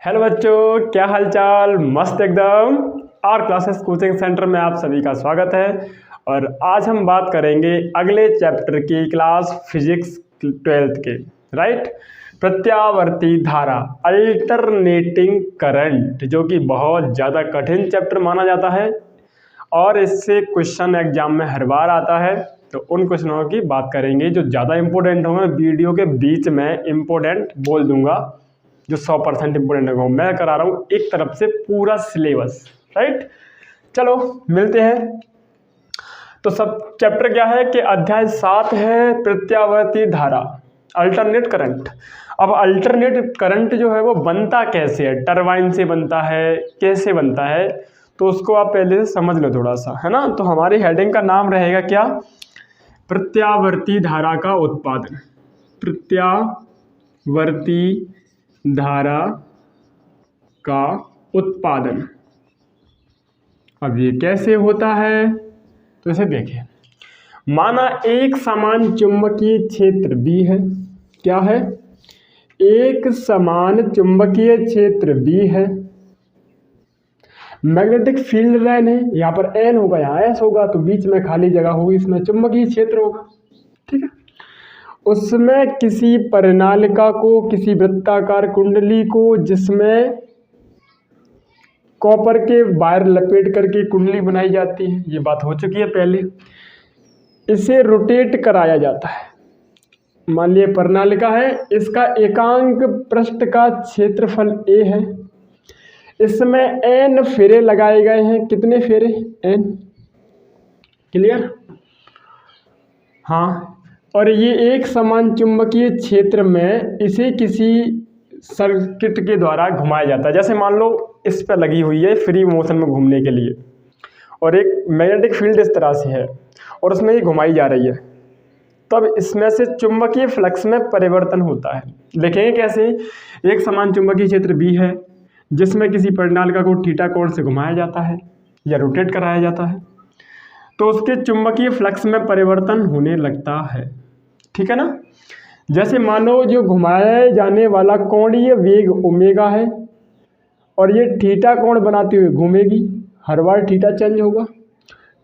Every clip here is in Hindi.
हेलो बच्चों, क्या हालचाल। मस्त एकदम। आर क्लासेस कोचिंग सेंटर में आप सभी का स्वागत है। और आज हम बात करेंगे अगले चैप्टर की क्लास फिजिक्स 12th के, राइट। प्रत्यावर्ती धारा, अल्टरनेटिंग करंट, जो कि बहुत ज़्यादा कठिन चैप्टर माना जाता है और इससे क्वेश्चन एग्जाम में हर बार आता है। तो उन क्वेश्चनों की बात करेंगे जो ज़्यादा इंपॉर्टेंट होंगे। वीडियो के बीच में इंपॉर्टेंट बोल दूंगा जो 100% इंपॉर्टेंट होगा। मैं करा रहा हूँ एक तरफ से पूरा सिलेबस, राइट। चलो मिलते हैं। तो सब चैप्टर क्या है कि अध्याय 7 है प्रत्यावर्ती धारा, अल्टरनेट करंट। अब अल्टरनेट करंट जो है वो बनता कैसे है, टरबाइन से बनता है, कैसे बनता है, तो उसको आप पहले से समझ लो थोड़ा सा, है ना। तो हमारी हेडिंग का नाम रहेगा क्या, प्रत्यावर्ती धारा का उत्पादन। प्रत्यावर्ती धारा का उत्पादन। अब ये कैसे होता है, तो इसे देखें। माना एक समान चुंबकीय क्षेत्र B है। क्या है, एक समान चुंबकीय क्षेत्र B है। मैग्नेटिक फील्ड लाइन है, यहाँ पर N होगा, यहाँ S होगा, तो बीच में खाली जगह होगी, इसमें चुंबकीय क्षेत्र होगा, ठीक है। उसमें किसी परिनालिका को, किसी वृत्ताकार कुंडली को, जिसमें कॉपर के वायर लपेट करके कुंडली बनाई जाती है, ये बात हो चुकी है पहले। इसे रोटेट कराया जाता है। मान लिया परिनालिका है, इसका एकांक पृष्ठ का क्षेत्रफल A है। इसमें N फेरे लगाए गए हैं। कितने फेरे, N, क्लियर। हाँ, और ये एक समान चुंबकीय क्षेत्र में इसे किसी सर्किट के द्वारा घुमाया जाता है। जैसे मान लो इस पर लगी हुई है फ्री मोशन में घूमने के लिए, और एक मैग्नेटिक फील्ड इस तरह से है और उसमें ये घुमाई जा रही है, तब इसमें से चुंबकीय फ्लक्स में परिवर्तन होता है। देखेंगे कैसे। एक समान चुंबकीय क्षेत्र B है जिसमें किसी परिनालिका को थीटा कोण से घुमाया जाता है या रोटेट कराया जाता है, तो उसके चुंबकीय फ्लक्स में परिवर्तन होने लगता है, ठीक है ना। जैसे मानो जो घुमाए जाने वाला कोणीय वेग ओमेगा है और ये थीटा कोण बनाते हुए घूमेगी, हर बार थीटा चेंज होगा।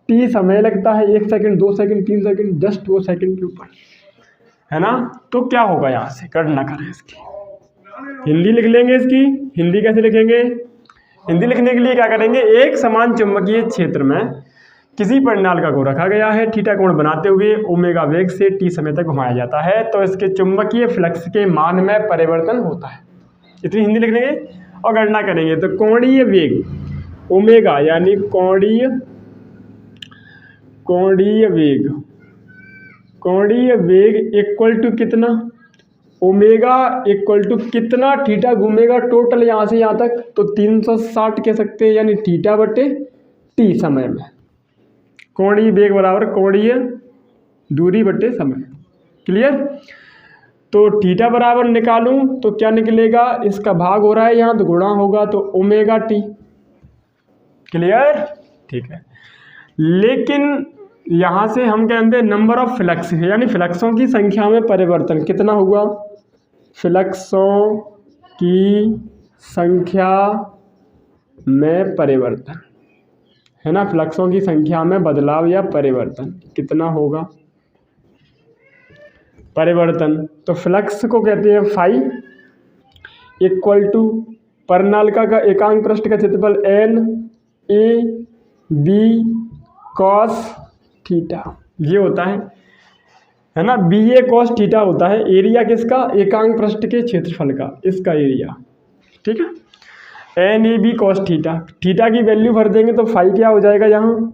T समय लगता है, 1 सेकंड, 2 सेकंड, 3 सेकंड, जस्ट वो सेकंड के ऊपर, है ना। तो क्या होगा, यहाँ से गणना करें इसकी, हिंदी लिख लेंगे इसकी। हिंदी कैसे लिखेंगे, हिंदी लिखने के लिए क्या करेंगे, एक समान चुंबकीय क्षेत्र में किसी परिनालिका को रखा गया है, थीटा कोण बनाते हुए ओमेगा वेग से T समय तक घुमाया जाता है, तो इसके चुंबकीय फ्लक्स के मान में परिवर्तन होता है। इतनी हिंदी लिख लेंगे और गणना करेंगे। तो कोणीय वेग ओमेगा, यानी कोणीय वेग इक्वल टू कितना, ओमेगा इक्वल टू कितना थीटा घूमेगा टोटल यहाँ से यहाँ तक, तो 360 कह सकते हैं, यानी थीटा बटे T समय में। कोणीय वेग बराबर कोणीय दूरी बटे समय, क्लियर। तो थीटा बराबर निकालूं तो क्या निकलेगा, इसका भाग हो रहा है यहाँ तो गुणा होगा, तो ओमेगा T, क्लियर, ठीक है। लेकिन यहाँ से हम कहते हैं नंबर ऑफ फ्लक्स है, यानी फ्लक्सों की संख्या में परिवर्तन कितना हुआ, फ्लक्सों की संख्या में परिवर्तन, है ना। फ्लक्सों की संख्या में बदलाव या परिवर्तन कितना होगा, परिवर्तन। तो फ्लक्स को कहते हैं फाई, इक्वल टू परिनालिका का एकांक पृष्ठ का क्षेत्रफल N A B cos theta, ये होता है ना। BA cos थीटा होता है एरिया किसका, एकांक पृष्ठ के क्षेत्रफल का, इसका एरिया, ठीक है। NAB cos थीटा, थीटा की वैल्यू भर देंगे तो फाई क्या हो जाएगा, यहाँ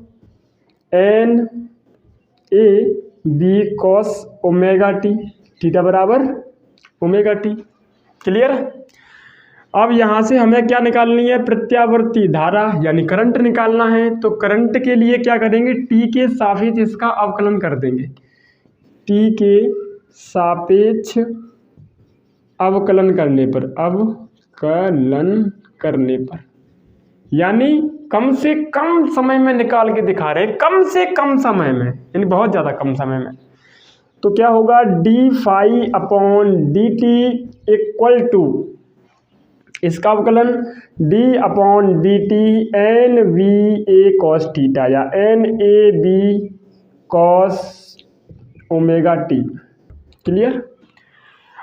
NAB cos omega T, theta बराबर ओमेगा T, क्लियर। अब यहाँ से हमें क्या निकालनी है, प्रत्यावर्ती धारा यानी करंट निकालना है। तो करंट के लिए क्या करेंगे, T के सापेक्ष इसका अवकलन कर देंगे। T के सापेक्ष अवकलन करने पर, यानी कम से कम समय में निकाल के दिखा रहे हैं, कम से कम समय में, यानी बहुत ज़्यादा कम समय में। तो क्या होगा, d phi upon dt equal to इसका अवकलन d/dt N B A cos theta या N A B cos omega T. Clear.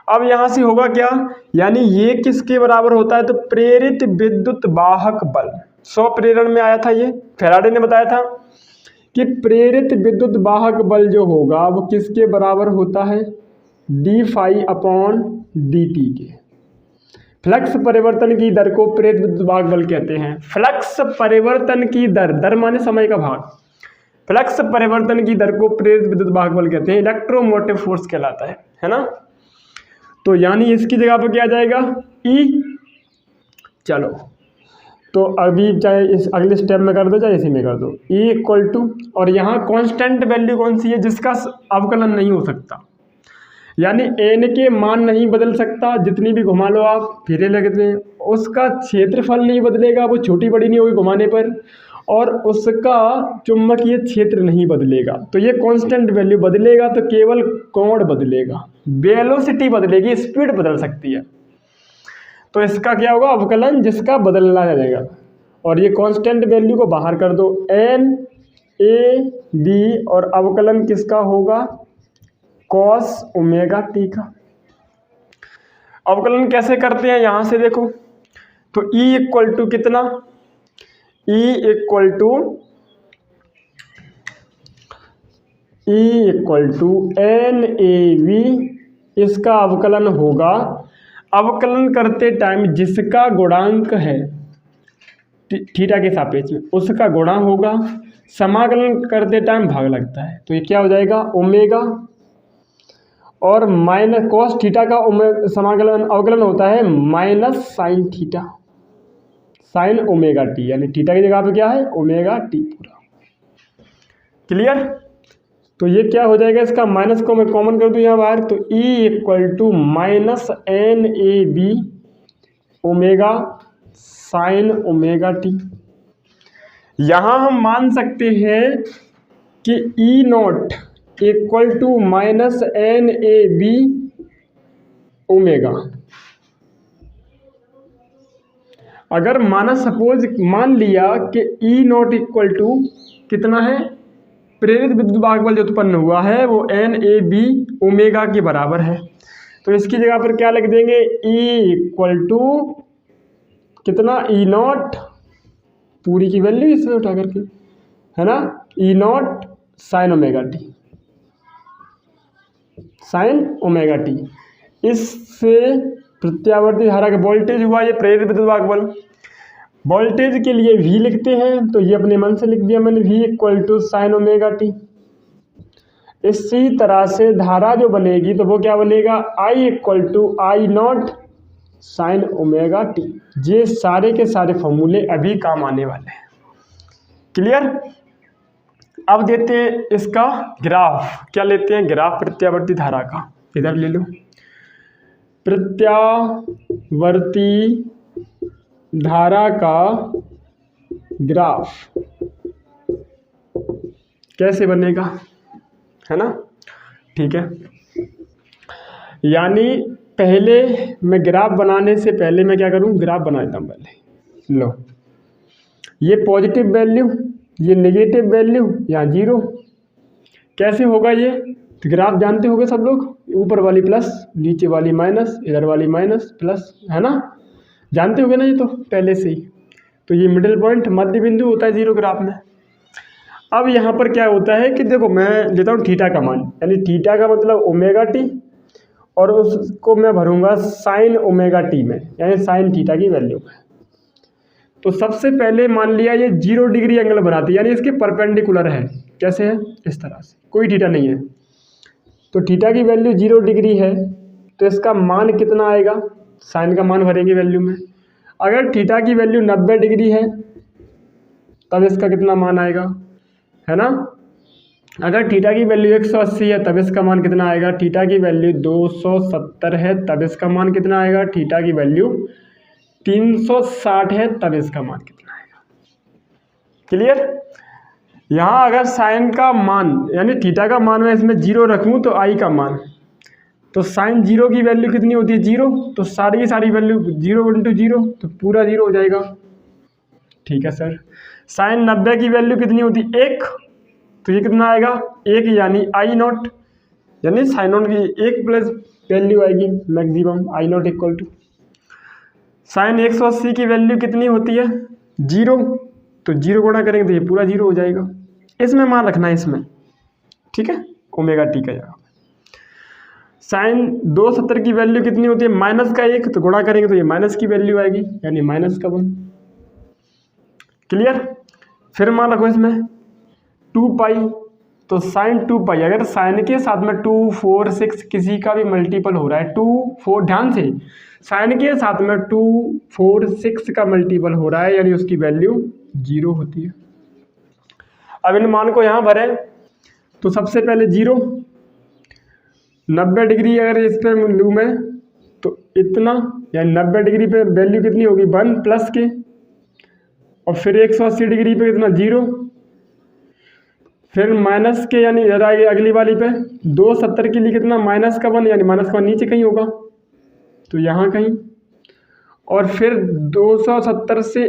अब यहाँ से होगा क्या, यानी ये किसके बराबर होता है, तो प्रेरित विद्युत वाहक बल। स्वप्रेरण में आया था, ये फैराडे ने बताया था कि प्रेरित विद्युत वाहक बल जो होगा वो किसके बराबर होता है, d∅/dt के। फ्लक्स परिवर्तन की दर को प्रेरित विद्युत वाहक बल कहते हैं। फ्लक्स परिवर्तन की दर, दर माने समय का भाग, फ्लक्स परिवर्तन की दर को प्रेरित विद्युत वाहक बल कहते हैं, इलेक्ट्रोमोटिव फोर्स कहलाता है ना। तो यानी इसकी जगह पर क्या आ जाएगा, ई। चलो तो अभी चाहे इस अगले स्टेप में कर दो चाहे इसी में कर दो, E = और यहाँ कांस्टेंट वैल्यू कौन सी है, जिसका अवकलन नहीं हो सकता, यानी n के मान नहीं बदल सकता, जितनी भी घुमा लो आप फेरे लगते हैं, उसका क्षेत्रफल नहीं बदलेगा, वो छोटी बड़ी नहीं होगी घुमाने पर, और उसका चुंबकीय क्षेत्र नहीं बदलेगा। तो ये कांस्टेंट वैल्यू बदलेगा तो केवल कोण बदलेगा, वेलोसिटी बदलेगी, स्पीड बदल सकती है। तो इसका क्या होगा, अवकलन जिसका बदलना जाएगा। और ये कांस्टेंट वैल्यू को बाहर कर दो, एन ए बी, और अवकलन किसका होगा, कॉस ओमेगा टी का। अवकलन कैसे करते हैं यहाँ से देखो, तो E = कितना, E = NAV, इसका अवकलन होगा, अवकलन करते टाइम जिसका गुणांक है थीटा के सापेक्ष में उसका गुणा होगा, समाकलन करते टाइम भाग लगता है, तो ये क्या हो जाएगा, ओमेगा, और माइनस कॉस थीटा का समाकलन अवकलन होता है minus sine theta, sign omega T, यानी थीटा की जगह पे क्या है, ओमेगा टी पूरा। क्लियर। तो ये क्या हो जाएगा, इसका माइनस को मैं कॉमन कर दूं यहाँ बाहर, तो E = -NAB omega sine omega T. यहाँ हम मान सकते हैं कि E0 = -NAB ओमेगा। अगर मान लिया कि E0 = कितना है, प्रेरित विद्युत वाहक बल जो उत्पन्न हुआ है वो NAB ओमेगा के बराबर है, तो इसकी जगह पर क्या लिख देंगे, E = कितना, E0 पूरी की वैल्यू इसमें उठा करके, है ना, E0 sign omega T, sign omega T. इससे प्रत्यावर्ती धारा का वोल्टेज हुआ ये प्रेरित विद्युत वाहक बल। वोल्टेज के लिए V लिखते हैं, तो ये अपने मन से लिख दिया मैंने, V = साइन ओमेगा टी। इसी तरह से धारा जो बनेगी तो वो क्या बनेगा, I = I0 sign omega T. ये सारे के सारे फॉर्मूले अभी काम आने वाले हैं। क्लियर। अब देते हैं इसका ग्राफ, क्या लेते हैं, ग्राफ प्रत्यावर्ती धारा का, इधर ले लो, प्रत्यावर्ती धारा का ग्राफ कैसे बनेगा, है ना। ठीक है, यानी पहले मैं ग्राफ बनाने से पहले मैं क्या करूं, ग्राफ बना देता हूं पहले। लो, ये पॉजिटिव वैल्यू, ये नेगेटिव वैल्यू, यहाँ 0। कैसे होगा ये, तो ग्राफ जानते होंगे सब लोग, ऊपर वाली प्लस, नीचे वाली माइनस, इधर वाली माइनस प्लस, है ना, जानते होंगे ना ये तो पहले से ही। तो ये मिडिल पॉइंट, मध्य बिंदु होता है 0 ग्राफ में। अब यहाँ पर क्या होता है कि देखो, मैं लेता हूँ थीटा का मान, यानी थीटा का मतलब ओमेगा टी, और उसको मैं भरूंगा साइन ओमेगा टी में, यानी साइन थीटा की वैल्यू में। तो सबसे पहले मान लिया ये 0 डिग्री एंगल बनाती है, यानी इसके परपेंडिकुलर है। कैसे है, इस तरह से, कोई थीटा नहीं है, तो थीटा की वैल्यू 0 डिग्री है, तो इसका मान कितना आएगा, साइन का मान भरेंगे वैल्यू में। अगर थीटा की वैल्यू 90 डिग्री है तब इसका कितना मान आएगा, है ना। अगर थीटा की वैल्यू 180 है तब इसका मान कितना आएगा, थीटा की वैल्यू 270 है तब इसका मान कितना आएगा, थीटा की वैल्यू 360 है तब इसका मान कितना आएगा। क्लियर। यहाँ अगर साइन का मान यानी थीटा का मान मैं इसमें 0 रखूँ तो आई का मान, तो साइन जीरो की वैल्यू कितनी होती है, जीरो। तो सारी की सारी वैल्यू जीरो इंटू जीरो, तो पूरा जीरो हो जाएगा। ठीक है सर। साइन 90 की वैल्यू कितनी होती है, एक। तो ये कितना आएगा, एक, यानी आई नॉट, यानी साइन नॉट की एक प्लस वैल्यू आएगी maximum, I nought equal to. Sine 180 की वैल्यू कितनी होती है, जीरो। तो जीरो गुणा करेंगे तो ये पूरा जीरो हो जाएगा। इसमें मान रखना है इसमें, ठीक है, ओमेगा टी का जगह। साइन 270 की वैल्यू कितनी होती है, माइनस का एक। तो गुणा करेंगे तो ये माइनस की वैल्यू आएगी, यानी माइनस का 1। क्लियर। फिर मान रखो इसमें 2 पाई। तो साइन 2 पाई, अगर साइन के साथ में 2, 4, 6 किसी का भी मल्टीपल हो रहा है, 2, 4, ध्यान से, साइन के साथ में 2, 4, 6 का मल्टीपल हो रहा है, यानी उसकी वैल्यू जीरो होती है। अब इन मान को यहाँ भरें तो सबसे पहले जीरो, 90 डिग्री अगर इस पर लूँ मैं तो इतना, यानी 90 डिग्री पे वैल्यू कितनी होगी, 1 प्लस के, और फिर 180 डिग्री पे कितना, जीरो, फिर माइनस के, यानी अगली वाली पे 270 के लिए कितना, माइनस का 1, यानी माइनस का 1 नीचे कहीं होगा, तो यहाँ कहीं, और फिर 270 से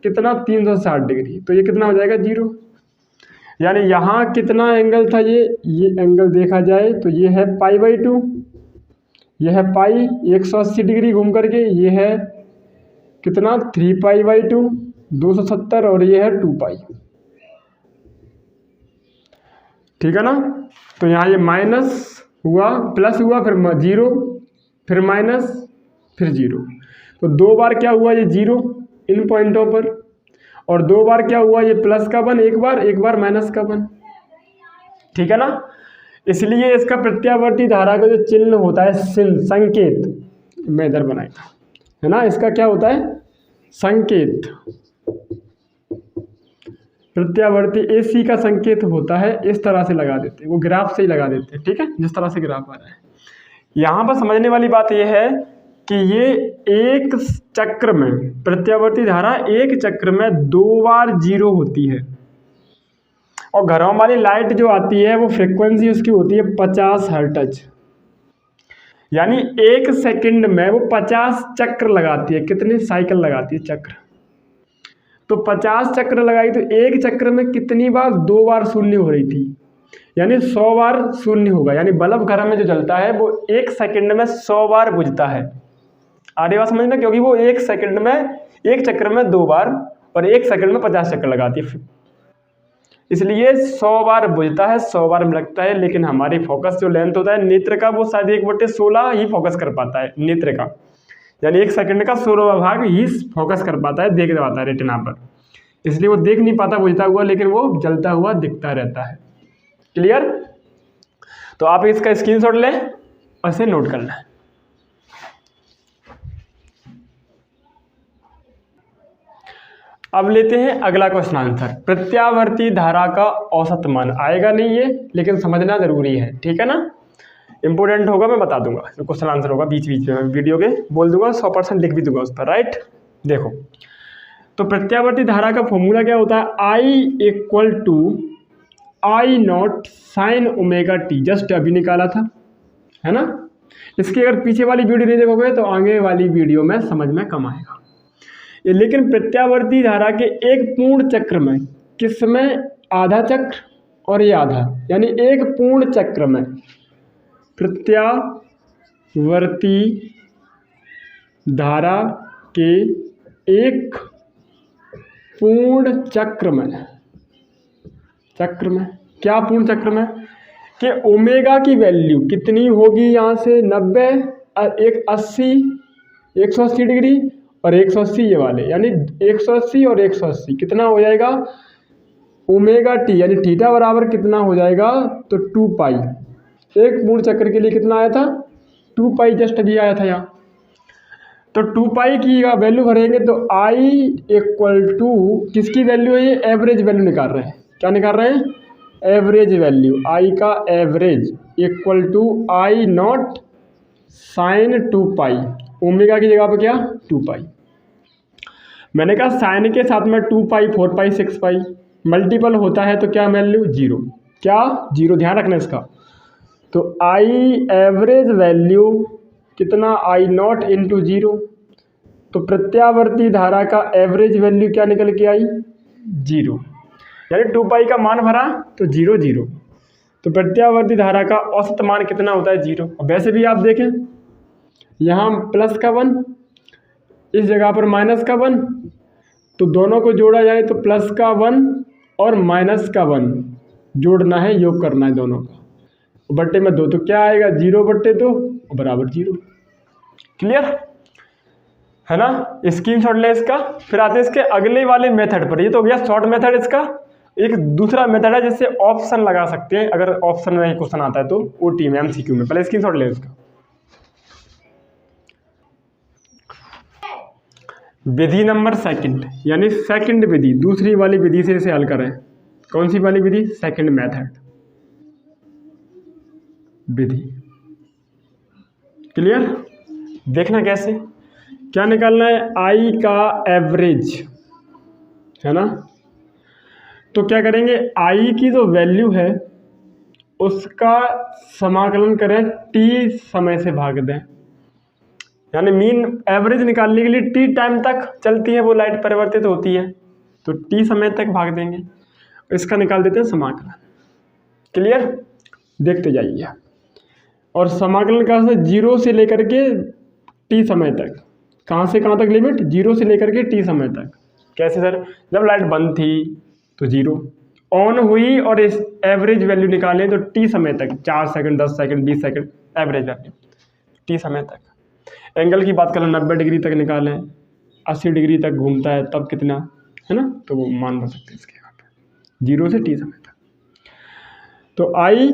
कितना, 360 डिग्री, तो ये कितना हो जाएगा, जीरो। यानी यहाँ कितना एंगल था, ये एंगल देखा जाए तो ये है पाई/2, ये है पाई 180 डिग्री घूम करके, ये है कितना, 3 पाई/2 270, और ये है 2 पाई। ठीक है ना। तो यहाँ ये माइनस हुआ, प्लस हुआ, फिर जीरो, फिर माइनस, फिर जीरो। तो 2 बार क्या हुआ, ये जीरो इन पॉइंटों पर, और 2 बार क्या हुआ, ये प्लस का 1 एक बार माइनस का 1। ठीक है ना। इसलिए इसका प्रत्यावर्ती धारा का जो चिन्ह होता है, संकेत, मैं इधर बनाया है ना, इसका क्या होता है, संकेत, प्रत्यावर्ती AC का संकेत होता है, इस तरह से लगा देते हैं, वो ग्राफ से ही लगा देते हैं। ठीक है, जिस तरह से ग्राफ आ रहा है। यहाँ पर समझने वाली बात यह है कि ये एक चक्र में, प्रत्यावर्ती धारा एक चक्र में 2 बार जीरो होती है, और घरों वाली लाइट जो आती है वो फ्रिक्वेंसी उसकी होती है 50 हर्ट्ज, यानी 1 सेकंड में वो 50 चक्र लगाती है। कितने साइकिल लगाती है, चक्र। तो 50 चक्र लगाई तो एक चक्र में कितनी बार, 2 बार शून्य हो रही थी, यानी 100 बार शून्य होगा। यानी बल्ब घर में जो जलता है वो 1 सेकंड में 100 बार बुझता है। आगे बात समझना, क्योंकि वो 1 सेकंड में, एक चक्र में 2 बार, और 1 सेकंड में 50 चक्कर लगाती है, इसलिए 100 बार बुझता है, 100 बार में लगता है। लेकिन हमारी फोकस जो लेंथ होता है नेत्र का, वो शायद 1/16 ही फोकस कर पाता है नेत्र का, यानी 1 सेकंड का 16वां भाग ही फोकस कर पाता है, देख पाता है रेटिना पर, इसलिए वो देख नहीं पाता बुझता हुआ, लेकिन वो जलता हुआ दिखता रहता है। क्लियर। तो आप इसका स्क्रीनशॉट लें और इसे नोट कर लें। अब लेते हैं अगला क्वेश्चन आंसर। प्रत्यावर्ती धारा का औसत मान आएगा नहीं ये, लेकिन समझना जरूरी है। ठीक है ना, इंपोर्टेंट होगा, मैं बता दूंगा, क्वेश्चन आंसर होगा बीच बीच में वीडियो के, बोल दूंगा, 100% लिख भी दूंगा उस पर। राइट, देखो तो प्रत्यावर्ती धारा का फॉर्मूला क्या होता है, I=I0 sin omega T, just अभी निकाला था, है ना। इसकी अगर पीछे वाली वीडियो नहीं देखोगे तो आगे वाली वीडियो में समझ में कम आएगा। लेकिन प्रत्यावर्ती धारा के एक पूर्ण चक्र में, किसमें, आधा चक्र और ये आधा, यानी एक पूर्ण चक्र में, प्रत्यावर्ती धारा के एक पूर्ण चक्र में क्या पूर्ण चक्र में, कि ओमेगा की वैल्यू कितनी होगी, यहाँ से 90, 80, 180 डिग्री और 180 ये वाले, यानी 180 और 180 कितना हो जाएगा, ओमेगा टी, यानी थीटा बराबर कितना हो जाएगा, तो 2 पाई। एक पूर्ण चक्र के लिए कितना आया था, 2 पाई, जस्ट अभी आया था यहाँ। तो 2 पाई की वैल्यू भरेंगे तो I=, किसकी वैल्यू है, ये एवरेज वैल्यू निकाल रहे हैं। क्या निकाल रहे हैं, एवरेज वैल्यू, I का एवरेज I0 साइन 2 पाई, ओमेगा की जगह पर क्या, 2 पाई। मैंने कहा साइन के साथ में 2 पाई, 4 पाई, 6 पाई मल्टीपल होता है तो क्या वैल्यू, जीरो, क्या जीरो, ध्यान रखना इसका। तो आई एवरेज वैल्यू कितना, आई नॉट इंटू जीरो। तो प्रत्यावर्ती धारा का एवरेज वैल्यू क्या निकल के आई, जीरो। यानी 2 पाई का मान भरा तो 0 0। तो प्रत्यावर्ती धारा का औसत मान कितना होता है, 0। वैसे भी आप देखें यहाँ प्लस का 1, इस जगह पर माइनस का 1, तो दोनों को जोड़ा जाए तो प्लस का 1 और माइनस का 1 जोड़ना है, योग करना है दोनों का, बट्टे में 2, तो क्या आएगा 0 बट्टे 2 बराबर 0। क्लियर है ना। स्क्रीनशॉट ले इसका। फिर आते हैं इसके अगले वाले मेथड पर। ये तो हो गया शॉर्ट मेथड इसका। एक दूसरा मेथड है जिससे ऑप्शन लगा सकते हैं, अगर ऑप्शन में क्वेश्चन आता है तो ओटी में, एमसीक्यू में। पहले स्क्रीनशॉट ले इसका। विधि नंबर सेकंड, यानी सेकंड विधि, दूसरी वाली विधि से इसे हल करें। कौन सी वाली विधि, सेकंड मेथड विधि। क्लियर। देखना कैसे, क्या निकालना है, आई का एवरेज है ना। तो क्या करेंगे, आई की जो वैल्यू है उसका समाकलन करें, टी समय से भाग दें। यानी मीन एवरेज निकालने के लिए टी टाइम तक चलती है वो लाइट, परिवर्तित होती है, तो टी समय तक भाग देंगे। इसका निकाल देते हैं समाकलन। क्लियर, देखते जाइए। और समाकलन का से 0 से लेकर के टी समय तक, कहाँ से कहाँ तक लिमिट, 0 से लेकर के टी समय तक। कैसे सर, जब लाइट बंद थी तो 0, ऑन हुई और इस एवरेज वैल्यू निकालें तो टी समय तक, 4 second, 10 second, 20 second, average value T समय तक। एंगल की बात करें, 90 डिग्री तक निकालें, 80 डिग्री तक घूमता है तब कितना है ना, तो वो मान बन सकते हैं इसके यहाँ पे 0 से टी समय तक। तो आई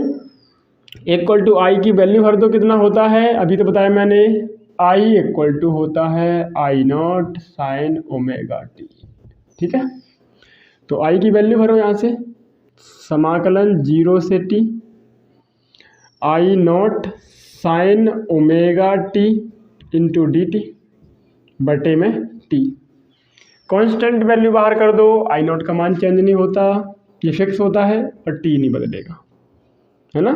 इक्वल टू आई की वैल्यू भर दो, कितना होता है, अभी तो बताया मैंने, आई इक्वल टू होता है I not sine omega T. ठीक है, तो आई की वैल्यू भरो यहाँ से, समाकलन 0 से T I not sine omega T into D T बटे में टी। कांस्टेंट वैल्यू बाहर कर दो, आई नॉट का मान चेंज नहीं होता, ये फिक्स होता है और टी नहीं बदलेगा, है ना।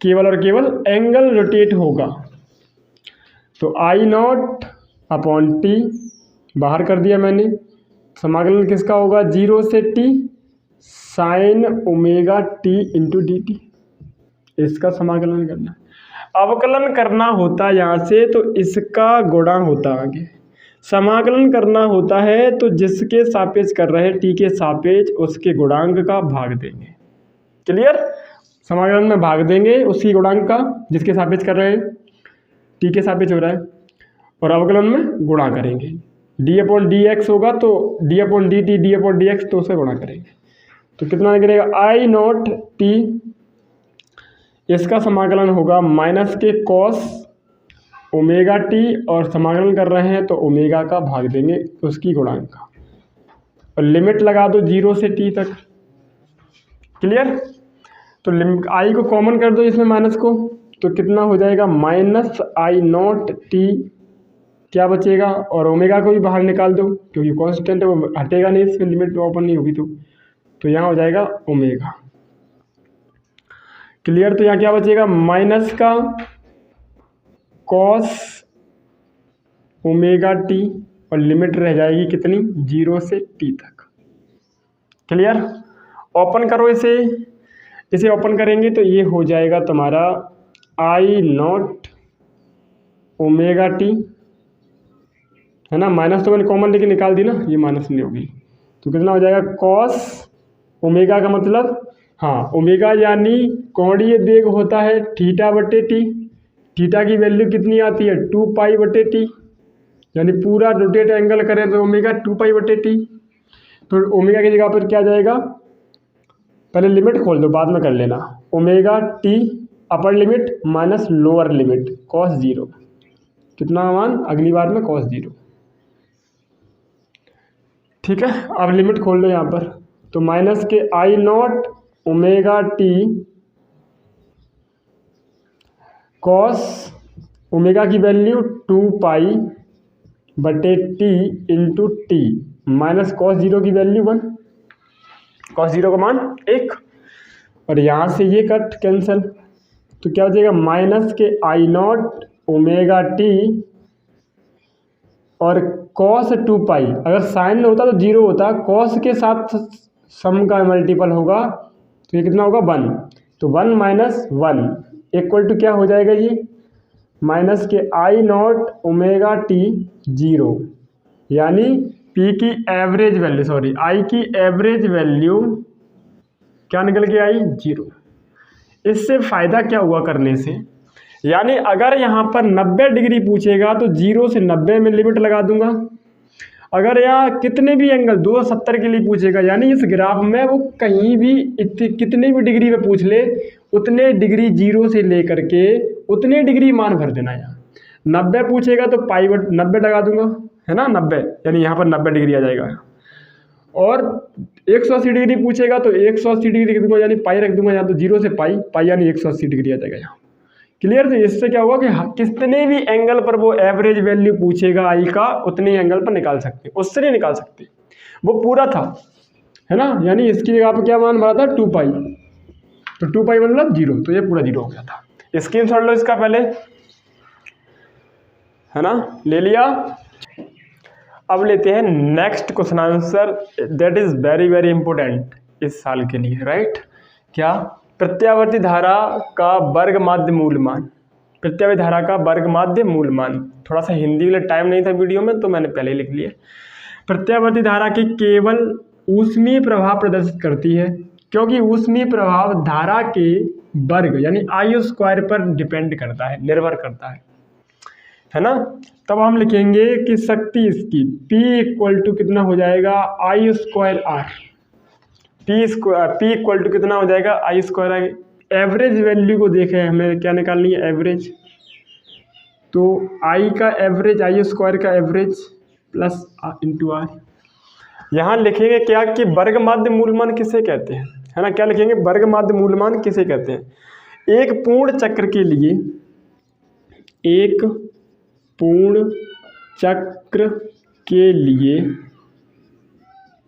केवल और केवल एंगल रोटेट होगा। तो आई नॉट अपॉन टी बाहर कर दिया मैंने, समाकलन किसका होगा, 0 से T sign omega T into D T. इसका समाकलन करना है। अवकलन करना होता है यहाँ से तो इसका गुणा होता है आगे। समाकलन करना होता है तो जिसके सापेक्ष कर रहे हैं टी के सापेक्ष, उसके गुणांक का भाग देंगे। क्लियर, समाकलन में भाग देंगे उसी गुणांक का जिसके सापेक्ष कर रहे हैं, टी के सापेक्ष हो रहा है, और अवकलन में गुणा करेंगे। डी अपॉन डी एक्स होगा तो D upon D T, D upon D x, तो उसे गुणा करेंगे। तो कितना निकलेगा, आई नॉट टी, इसका समाकलन होगा माइनस के कॉस ओमेगा टी, और समाकलन कर रहे हैं तो ओमेगा का भाग देंगे उसकी गुणांक का, और लिमिट लगा दो 0 से टी तक। क्लियर, तो लिमिट आई को कॉमन कर दो इसमें माइनस को, तो कितना हो जाएगा, माइनस आई नॉट टी, क्या बचेगा, और ओमेगा को भी बाहर निकाल दो क्योंकि कांस्टेंट है, वो हटेगा नहीं इसमें, लिमिट ओपन नहीं होगी तो यहाँ हो जाएगा ओमेगा। क्लियर, तो यहाँ क्या बचेगा, माइनस का कॉस ओमेगा टी, और लिमिट रह जाएगी कितनी, 0 से टी तक। क्लियर, ओपन करो इसे ओपन करेंगे तो ये हो जाएगा तुम्हारा आई नॉट ओमेगा टी, है ना। माइनस तो मैंने कॉमन लेके निकाल दी ना, ये माइनस नहीं होगी, तो कितना हो जाएगा, कॉस ओमेगा का मतलब, हाँ ओमेगा यानी कोणीय वेग होता है थीटा बटे टी, थीटा की वैल्यू कितनी आती है, 2 पाई बटे टी, यानी पूरा रोटेट एंगल करें तो ओमेगा 2 पाई बटे टी। तो ओमेगा की जगह पर क्या जाएगा, पहले लिमिट खोल दो बाद में कर लेना, omega T upper limit minus lower limit cos 0, कितना मान, अगली बार में कॉस 0। ठीक है, अब लिमिट खोल लो यहाँ पर, तो माइनस के I naught omega T cos omega की वैल्यू 2 पाई बटे T into T, minus cos 0 की वैल्यू 1, कॉस 0 का मान 1, और यहाँ से ये कट कैंसिल, तो क्या हो जाएगा माइनस के आई नॉट ओमेगा टी और कॉस 2 पाई, अगर साइन होता तो 0 होता, कॉस के साथ सम का मल्टीपल होगा तो ये कितना होगा 1, तो 1 माइनस 1 इक्वल टू क्या हो जाएगा ये माइनस के आई नॉट ओमेगा टी 0, यानी पी की एवरेज वैल्यू सॉरी आई की एवरेज वैल्यू क्या निकल के आई 0। इससे फ़ायदा क्या हुआ करने से, यानी अगर यहाँ पर 90 डिग्री पूछेगा तो 0 से 90 में लिमिट लगा दूंगा, अगर यहाँ कितने भी एंगल 270 के लिए पूछेगा, यानी इस ग्राफ में वो कहीं भी कितने भी डिग्री में पूछ ले उतने डिग्री 0 से लेकर के उतने डिग्री मान भर देना। यहाँ 90 पूछेगा तो पाई 90 लगा दूंगा, है ना 90, यानी यहाँ पर 90 डिग्री आ जाएगा। और 180 डिग्री पूछेगा तो 180 डिग्री रख दूंगा, यानी पाई रख दूंगा यहाँ, तो 0 से पाई यानी 180 डिग्री आ जाएगा यहाँ। क्लियर। तो इससे क्या होगा कि कितने भी एंगल पर वो एवरेज वैल्यू पूछेगा आई का उतने एंगल पर निकाल सकते, उससे नहीं निकाल सकते, वो पूरा था, है ना। यानी इसकी जगह पर क्या मान भरा था 2 पाई, तो 2 पाई मतलब 0, तो ये पूरा 0 हो गया था। स्क्रीनशॉट लो इसका पहले, है ना, ले लिया। अब लेते हैं next question answer, that is very very important इस साल के लिए, राइट। क्या, प्रत्यावर्ती धारा का वर्ग माध्य मूल मान, प्रत्यावर्ती धारा का वर्ग माध्य मूल मान। थोड़ा सा हिंदी के लिए टाइम नहीं था वीडियो में तो मैंने पहले ही लिख लिया। प्रत्यावर्ती धारा की केवल ऊष्मीय प्रभाव प्रदर्शित करती है, क्योंकि ऊष्मीय प्रभाव धारा के वर्ग यानी आई स्क्वायर पर डिपेंड करता है, निर्भर करता है ना। तब हम लिखेंगे कि शक्ति इसकी P इक्वल टू कितना हो जाएगा I square R, P equal to कितना हो जाएगा I square R. Average value को देखें, हमें क्या निकालनी है एवरेज, तो आई का एवरेज आई स्क्वायर का एवरेज प्लस इंटू आर। यहाँ लिखेंगे क्या कि वर्ग माध्य मूलमान किसे कहते हैं, है ना। क्या लिखेंगे वर्ग माध्य मूलमान किसे कहते हैं। एक पूर्ण चक्र के लिए, एक पूर्ण चक्र के लिए,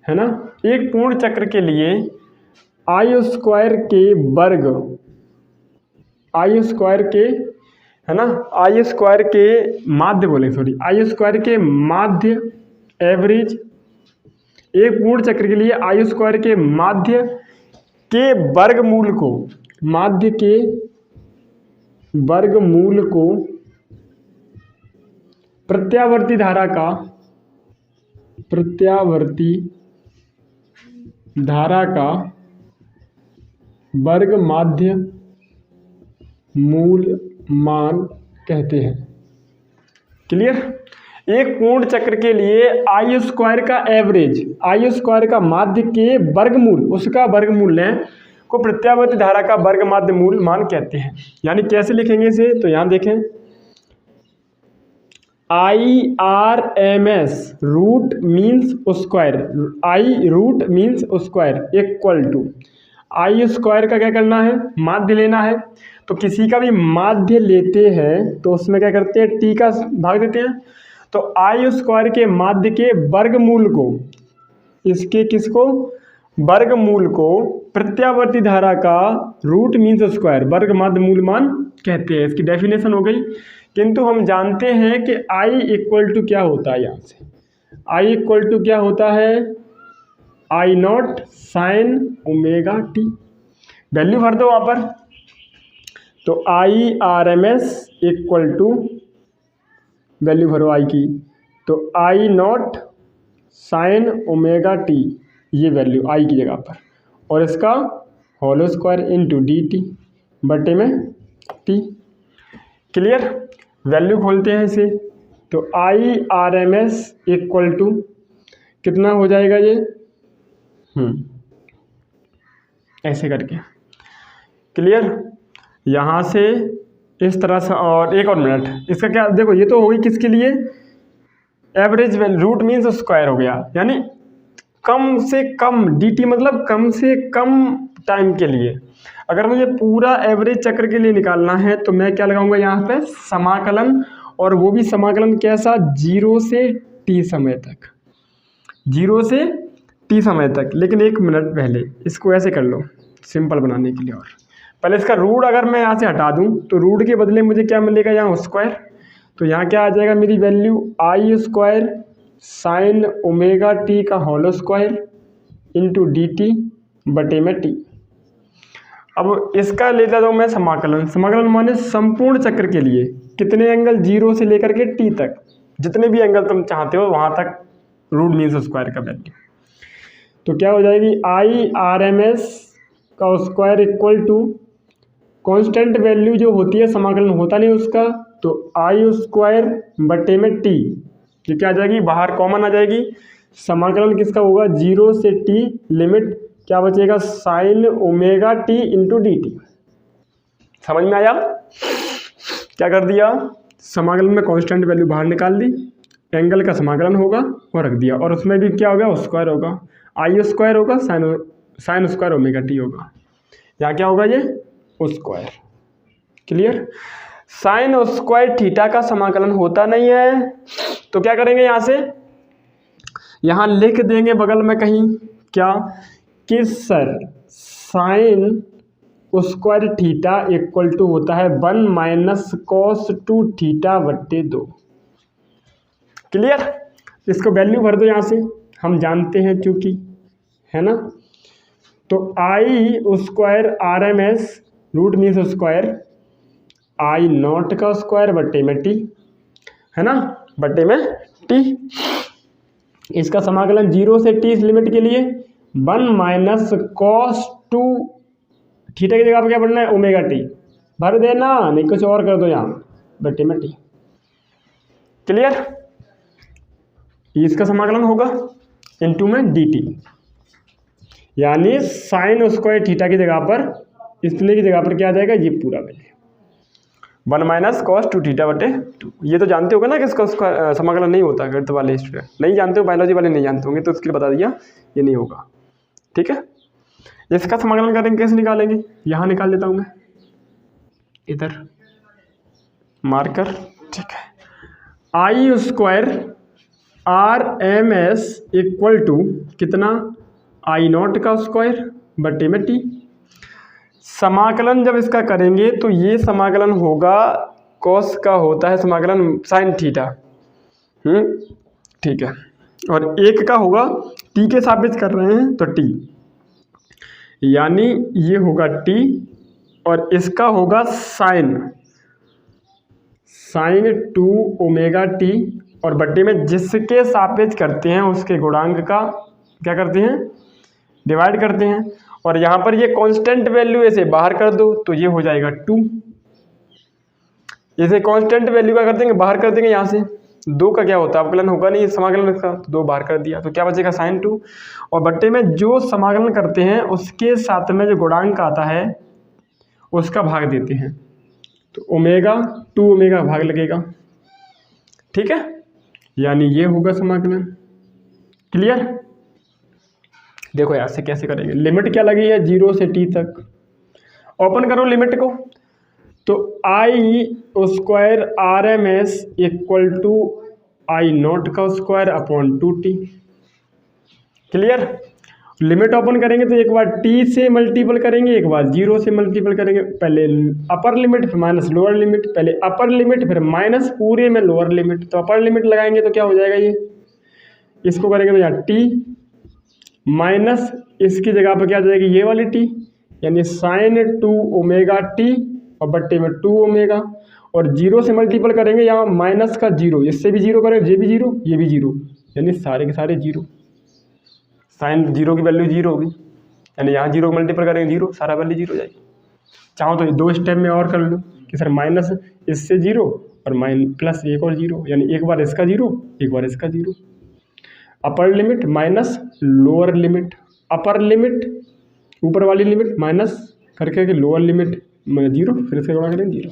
है ना, एक पूर्ण चक्र के लिए आई स्क्वायर के वर्ग, आई स्क्वायर के, है ना, आई स्क्वायर के माध्य बोले सॉरी आई स्क्वायर के माध्य एवरेज, एक पूर्ण चक्र के लिए आई स्क्वायर के माध्य के वर्गमूल को, माध्य के वर्गमूल को प्रत्यावर्ती धारा का, प्रत्यावर्ती धारा का वर्ग माध्य मूल मान कहते हैं। क्लियर। एक पूर्ण चक्र के लिए आई स्क्वायर का एवरेज, आई स्क्वायर का माध्य के वर्गमूल, उसका वर्गमूल लें को प्रत्यावर्ती धारा का वर्ग माध्य मूल मान कहते हैं। यानी कैसे लिखेंगे इसे, तो यहां देखें IRMS root means square, I root means square equal to I square का क्या करना है माध्य लेना है। तो किसी का भी माध्य लेते हैं तो उसमें क्या करते हैं टी का भाग देते हैं। तो आई स्क्वायर के माध्य के वर्गमूल को, इसके किसको वर्गमूल को प्रत्यावर्ती धारा का रूट मीन्स स्क्वायर वर्ग माध्य मूल मान कहते हैं। इसकी डेफिनेशन हो गई। किंतु हम जानते हैं कि I इक्वल टू क्या होता है, यहाँ से I इक्वल टू क्या होता है I not sine omega T, value भर दो वहाँ पर। तो IRMS इक्वल टू वैल्यू भरो आई की, तो I not sine omega T, ये वैल्यू आई की जगह पर, और इसका whole square into D T बटे में टी। क्लियर। वैल्यू खोलते हैं इसे, तो IRMS इक्वल टू कितना हो जाएगा ये, ऐसे करके। क्लियर। यहाँ से इस तरह से, और एक और मिनट, इसका क्या देखो, ये तो होगी किसके लिए average value, root means square हो गया, यानी कम से कम dt मतलब कम से कम टाइम के लिए। अगर मुझे पूरा एवरेज चक्र के लिए निकालना है तो मैं क्या लगाऊंगा यहाँ पे समाकलन, और वो भी समाकलन कैसा 0 से t समय तक, 0 से t समय तक। लेकिन एक मिनट पहले इसको ऐसे कर लो सिंपल बनाने के लिए, और पहले इसका रूट अगर मैं यहाँ से हटा दूँ तो रूट के बदले मुझे क्या मिलेगा यहाँ स्क्वायर। तो यहाँ क्या आ जाएगा मेरी value I square sine omega T का whole square into D T बटे में टी। अब इसका ले लेता हूँ मैं समाकलन। समाकलन माने संपूर्ण चक्र के लिए कितने एंगल 0 से लेकर के टी तक, जितने भी एंगल तुम चाहते हो वहाँ तक रूट मीन्स स्क्वायर का वैल्यू। तो क्या हो जाएगी आई आर एम एस का square equal to constant value जो होती है समाकलन होता नहीं उसका, तो आई स्क्वायर बटे में टी। ये क्या आ जाएगी बाहर कॉमन आ जाएगी। समाकलन किसका होगा 0 से टी लिमिट क्या बचेगा sign omega T into D T. समझ में आया? क्या कर दिया समाकलन में कांस्टेंट वैल्यू बाहर निकाल दी, एंगल का समाकलन होगा वो रख दिया और उसमें भी क्या होगा स्क्वायर होगा, आई स्क्वायर होगा साइन स्क्वायर ओमेगा टी होगा। यहाँ क्या होगा ये square. Clear? Sign square theta का समाकलन होता नहीं है तो क्या करेंगे यहाँ से, यहाँ लिख देंगे बगल में कहीं क्या कि sir sine square theta equal to होता है 1 माइनस कॉस 2 थीटा बट्टे 2। क्लियर? इसको वैल्यू भर दो यहाँ से, हम जानते हैं चूंकि, है ना। तो I square R M S root means square I not का स्क्वायर बट्टे में टी, है ना, बट्टे में टी। इसका समाकलन 0 से टी इस लिमिट के लिए 1 माइनस कॉस 2 थीटा की जगह पर क्या पढ़ना है ओमेगा टी, भर देना नहीं कुछ और कर दो यहाँ बट्टे में टी। क्लियर? इसका समाकलन होगा इनटू में डी टी, यानी साइन स्क्वायर थीटा की जगह पर इतने की जगह पर क्या आ जाएगा ये पूरा वैल्यू 1 माइनस कॉस 2 थीटा बटे 2। ये तो जानते होगे ना कि इसका समाकलन नहीं होता, गणित वाले स्टूडेंट नहीं जानते हो, बायोलॉजी वाले नहीं जानते होंगे तो उसके लिए बता दिया ये नहीं होगा। ठीक है, इसका समाकलन करेंगे कैसे निकालेंगे, यहाँ निकाल लेता हूँ मैं इधर मार्कर। ठीक है, I square R M S equal to कितना आई नॉट का स्क्वायर बटे में टी। समाकलन जब इसका करेंगे तो ये समाकलन होगा कॉस का होता है समाकलन साइन थीटा, ठीक है, और एक का होगा टी के सापेक्ष कर रहे हैं तो टी, यानी ये होगा टी और इसका होगा साइन 2 ओमेगा टी और बट्टे में जिसके सापेक्ष करते हैं उसके गुणांक का क्या करते हैं डिवाइड करते हैं। और यहाँ पर ये कांस्टेंट वैल्यू ऐसे बाहर कर दो तो ये हो जाएगा 2। इसे कांस्टेंट वैल्यू का कर देंगे बाहर कर देंगे, यहाँ से 2 का क्या होता है अवकलन होगा नहीं समाकलन इसका, तो 2 बाहर कर दिया तो क्या बचेगा साइन 2 और बट्टे में जो समाकलन करते हैं उसके साथ में जो गुणांक आता है उसका भाग देते हैं तो ओमेगा 2 ओमेगा भाग लगेगा। ठीक है, यानी ये होगा समाकलन। क्लियर? देखो यहाँ से कैसे करेंगे, लिमिट क्या लगी है 0 से टी तक, ओपन करो लिमिट को तो I square R M S equal to I not का square upon 2t। Clear? Limit open करेंगे तो एक बार t से मल्टीपल करेंगे एक बार 0 से मल्टीपल करेंगे, पहले अपर लिमिट फिर माइनस लोअर लिमिट, पहले अपर लिमिट फिर माइनस पूरे में लोअर लिमिट। तो अपर लिमिट लगाएंगे तो क्या हो जाएगा ये, इसको करेंगे तो यहाँ t माइनस इसकी जगह पर क्या आ जाएगी ये वाली t, यानी साइन 2 ओमेगा टी और बट्टे में 2 ओमेगा और 0 से मल्टीपल करेंगे यहाँ माइनस का 0, इससे भी 0 करेंगे ये भी 0 ये भी 0, यानी सारे के सारे 0। साइन 0 की वैल्यू 0 होगी, यानी यहाँ 0 को मल्टीपल करेंगे 0, सारा वैल्यू 0 हो जाएगी। चाहो तो 2 स्टेप में और कर लो कि सर माइनस इससे 0 और प्लस एक और 0, यानी एक बार इसका 0 एक बार इसका 0। Upper limit minus lower limit, upper limit ऊपर वाली लिमिट माइनस करके लोअर लिमिट 0 फिर इसका गुणा करें 0।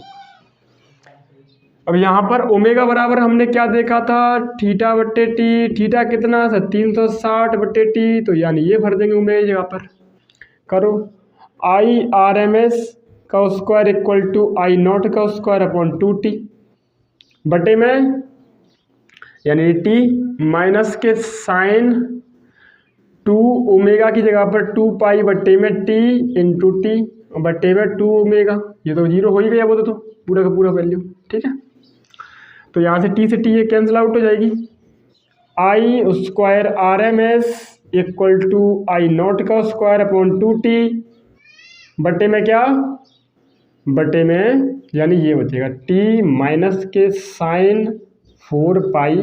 अब यहाँ पर ओमेगा बराबर हमने क्या देखा था थीटा बट्टे टी, थीटा कितना था 360 बट्टे टी, तो यानी ये भर देंगे ओमेगा जगह पर। करो आई आर एम एस का square equal to I not का स्क्वायर अपॉन 2t बटे में यानी टी माइनस के साइन 2 ओमेगा की जगह पर 2 पाई बट्टे में टी इंटू टी बटे में 2 ओमेगा, ये तो 0 हो ही गया वो तो पूरा का पूरा वैल्यू, ठीक है। तो यहाँ से टी ये कैंसिल आउट हो जाएगी। I square R M S equal to I not का स्क्वायर अपॉन 2t बटे में क्या, बटे में यानी ये बचेगा t माइनस के साइन 4 पाई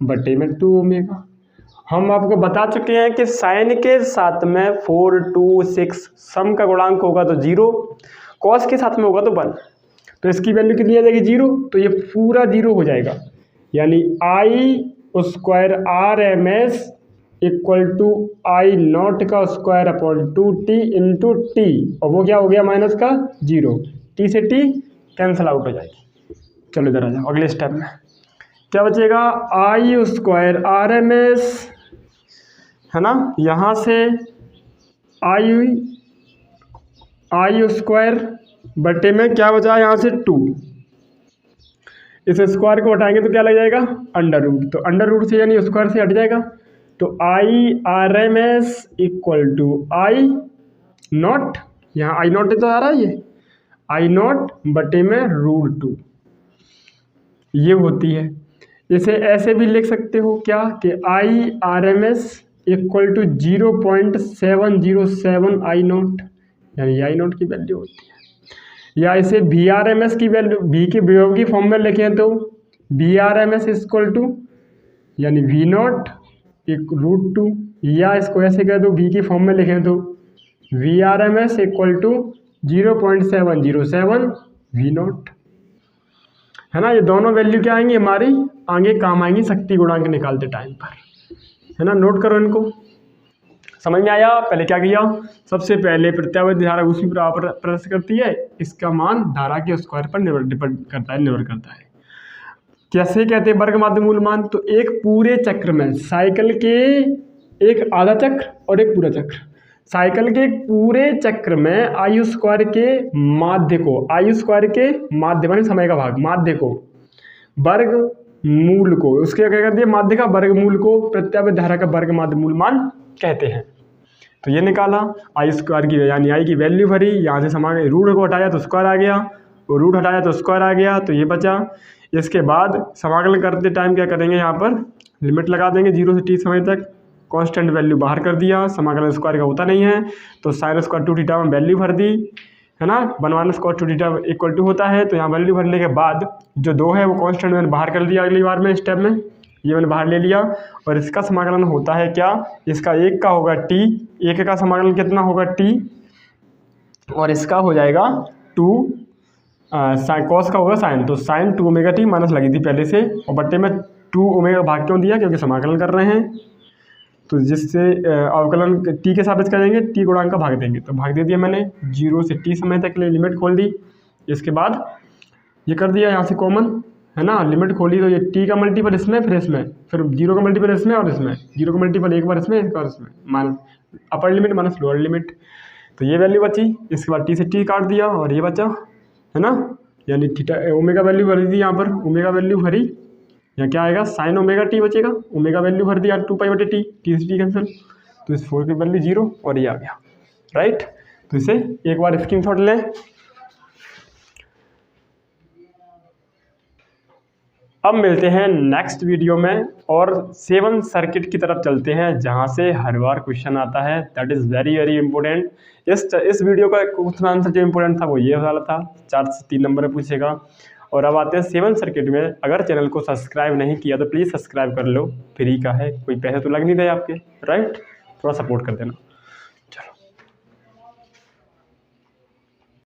बटे में 2 ओमेगा। हम आपको बता चुके हैं कि साइन के साथ में 4, 2, 6 सम का गुणांक होगा तो 0, कॉस के साथ में होगा तो 1, तो इसकी वैल्यू कितनी आ जाएगी 0, तो ये पूरा 0 हो जाएगा। यानी I square R M S equal to I not का square upon 2t into T, और वो क्या हो गया माइनस का 0, टी से टी कैंसिल आउट हो जाएगी। चलो इधर आ जाओ अगले स्टेप में, क्या बचेगा आई स्क्वायर आर एम एस, है ना, यहाँ से आई स्क्वायर बटे में क्या बचा यहाँ से 2, इस स्क्वायर को हटाएंगे तो क्या लग जाएगा अंडर रूट, तो अंडर रूट से यानी स्क्वायर से हट जाएगा, तो I R M S equal to I nought, यहाँ आई नॉट तो आ रहा है, ये आई नॉट बटे में √2 ये होती है। इसे ऐसे भी लिख सकते हो क्या कि I R M S equal to 0.707 I nought, यानी आई नॉट की वैल्यू होती है। या इसे वी आर एम एस की वैल्यू वी के वियोगी फॉर्म में लिखें तो V R M S equal to यानी वी नॉट √2, या इसको ऐसे कह दो वी की फॉर्म में लिखें तो V R M S equal to 0.707 V nought, है ना। ये दोनों वैल्यू क्या आएंगी हमारी आगे काम आएंगी शक्ति गुणांक निकालते टाइम पर, है ना। नोट करो इनको, समझ में आया। पहले क्या किया, सबसे पहले प्रत्यावर्ती धारा उसी बराबर प्रदर्शित करती है, इसका मान धारा के स्क्वायर पर निर्भर करता है। कैसे कहते हैं वर्ग माध्य मूल मान, तो एक पूरे चक्र में साइकिल के एक आधा चक्र और एक पूरा चक्र, साइकिल के पूरे चक्र में आयु स्क्वायर के माध्य को, आयु स्क्वायर के माध्य माने समय का भाग, माध्य को वर्ग मूल को, उसके क्या कहते हैं माध्य का वर्ग मूल को प्रत्यावर्ती धारा का वर्ग माध्य मूल मान कहते हैं। तो ये निकाला आई स्क्वायर की, यानी आई की वैल्यू भरी, यहाँ से समांग रूट को हटाया तो स्क्वायर आ गया, और रूट हटाया तो स्क्वायर आ गया, तो ये बचा। इसके बाद समाकलन करते टाइम क्या करेंगे, यहाँ पर लिमिट लगा देंगे 0 से t समय तक, कांस्टेंट वैल्यू बाहर कर दिया, समाकलन स्क्वायर का होता नहीं है, तो साइन स्क्वायर 2θ में वैल्यू भर दी, है ना। 1 स्क्वायर 2θ इक्वल टू होता है, तो यहाँ वैल्यू भरने के बाद जो 2 है वो कांस्टेंट मैंने बाहर कर दिया अगली बार में स्टेप में, ये मैंने बाहर ले लिया, और इसका समाकलन होता है क्या, इसका 1 का होगा t, 1 का समाकलन कितना होगा t, और इसका हो जाएगा 2 साइन, कॉस का होगा साइन, तो साइन 2 ओमेगा t माइनस लगी थी पहले से, और बट्टे में 2 ओमेगा भाग क्यों दिया, क्योंकि समाकलन कर रहे हैं, तो जिससे अवकलन t के सापेक्ष करेंगे, t गुणांक का भाग देंगे, तो भाग दे दिया मैंने 0 से t समय तक के लिए लिमिट खोल दी। इसके बाद ये कर दिया यहाँ से कॉमन, है ना, लिमिट खोली, तो ये t का मल्टीपल इसमें, फिर इसमें, फिर 0 का मल्टीपल इसमें और इसमें, 0 का मल्टीपल एक बार इसमें, एक बार इसमें, minus upper limit minus lower limit, तो ये वैल्यू बची। इसके बाद t से t काट दिया और ये बचा, है ना, यानी थीटा ओमेगा वैल्यू भरी थी, यहाँ पर ओमेगा वैल्यू भरी, यहाँ क्या आएगा साइन ओमेगा t बचेगा, ओमेगा वैल्यू भर दिया 2π/t, t से t कैंसिल, तो इस 4 की वैल्यू 0 और ये आ गया, राइट। तो इसे एक बार स्क्रीनशॉट लें। अब मिलते हैं नेक्स्ट वीडियो में और 7 सर्किट की तरफ चलते हैं, जहां से हर बार क्वेश्चन आता है, that is very very important. इस वीडियो का क्वेश्चन आंसर जो इंपॉर्टेंट था वो ये वाला था, 4 से 3 नंबर में पूछेगा। और अब आते हैं 7 सर्किट में। अगर चैनल को सब्सक्राइब नहीं किया तो प्लीज़ सब्सक्राइब कर लो, फ्री का है, कोई पैसे तो लग नहीं रहे आपके, राइट, थोड़ा सपोर्ट कर देना।